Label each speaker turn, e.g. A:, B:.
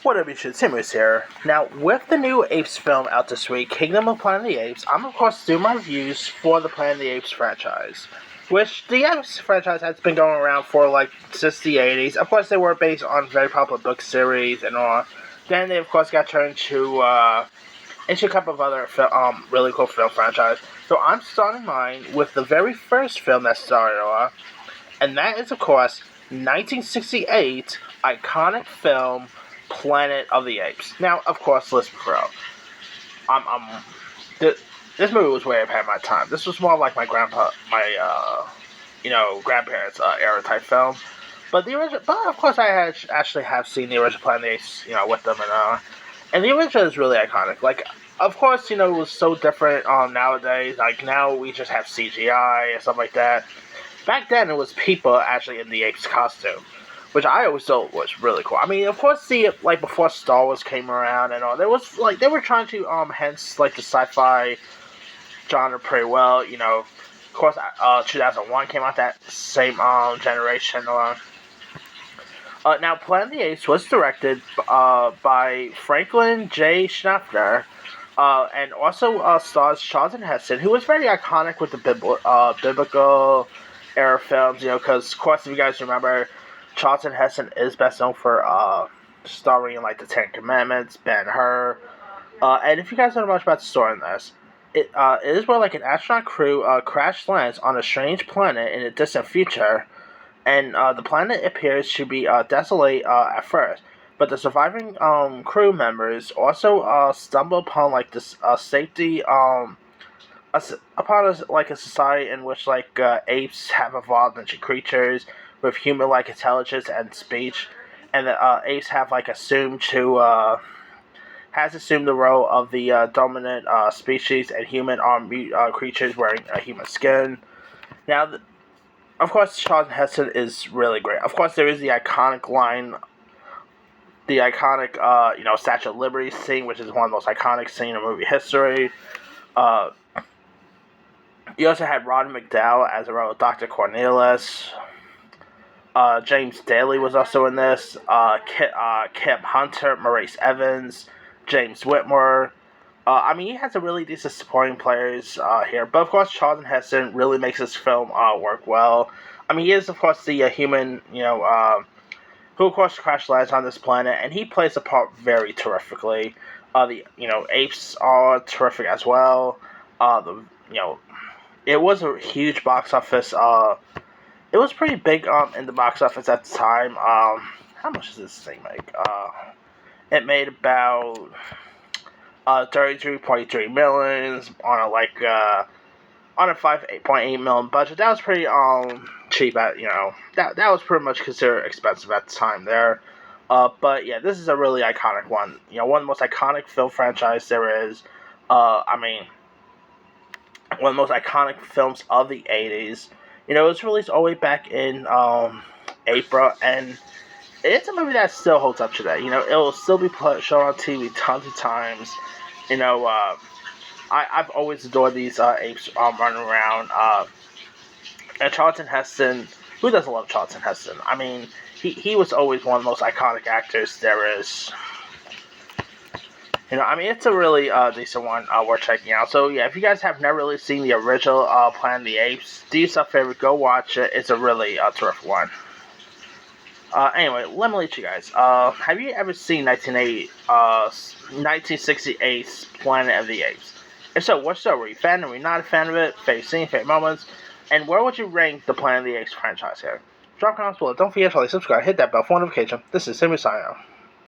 A: What up, you should Simus here. Now, with the new Apes film out this week, Kingdom of Planet of the Apes, I'm of course doing my reviews for the Planet of the Apes franchise. Which, the Apes franchise has been going around for, since the 80s. Of course, they were based on very popular book series and all. Then they, of course, got turned into a couple of other really cool film franchises. So I'm starting mine with the very first film that started off, and that is, of course, 1968 iconic film Planet of the Apes. Now, of course, listen, bro. This movie was way ahead of my time. This was more like my grandparents' era type film. But of course, I actually have seen the original Planet of the Apes, with them and the original is really iconic. Of course, it was so different nowadays. Now we just have CGI and stuff like that. Back then, it was people actually in the Apes costume, which I always thought was really cool. I mean, of course, before Star Wars came around and all, there was they were trying to hence the sci-fi genre pretty well. Of course, 2001 came out that same generation. Now, Planet of the Apes was directed by Franklin J. Schaffner, and also stars Charlton Heston, who was very iconic with the biblical era films. Because of course, if you guys remember, Charlton Heston is best known for starring in the Ten Commandments, Ben-Hur, and if you guys don't know much about the story in this, it is where an astronaut crew crash lands on a strange planet in a distant future, and the planet appears to be desolate at first, but the surviving crew members also stumble upon this safety upon a society in which apes have evolved into creatures with human-like intelligence and speech, and the apes have assumed the role of the dominant species, and human are creatures wearing human skin. Now, of course, Charlton Heston is really great. Of course, there is the iconic line, the iconic Statue of Liberty scene, which is one of the most iconic scenes in movie history. You also had Roddy McDowall as the role of Dr. Cornelius. James Daly was also in this. Kip Hunter, Maurice Evans, James Whitmore. He has a really decent supporting players here. But of course, Charlton Heston really makes this film work well. He is, of course, the human, who of course crash lands on this planet, and he plays the part very terrifically. The apes are terrific as well. It was a huge box office. It was pretty big in the box office at the time. How much does this thing make? It made about $33.3 million on a $5.8 million budget. That was pretty cheap at that was pretty much considered expensive at the time there. But yeah, this is a really iconic one. One of the most iconic film franchise there is. One of the most iconic films of the 80s. It was released all the way back in April, and it's a movie that still holds up today. It will still be shown on TV tons of times. I've always adored these apes running around. And Charlton Heston, who doesn't love Charlton Heston? He was always one of the most iconic actors there is. It's a really decent one worth checking out. So, yeah, if you guys have never really seen the original Planet of the Apes, do yourself a favor, go watch it. It's a really terrific one. Anyway, let me let you guys. Have you ever seen 1968's Planet of the Apes? If so, what's up? Were you a fan? Were you not a fan of it? Favorite scene, favorite moments? And where would you rank the Planet of the Apes franchise here? Drop comments below. Don't forget to subscribe, hit that bell for notification. This is Simmy signing out.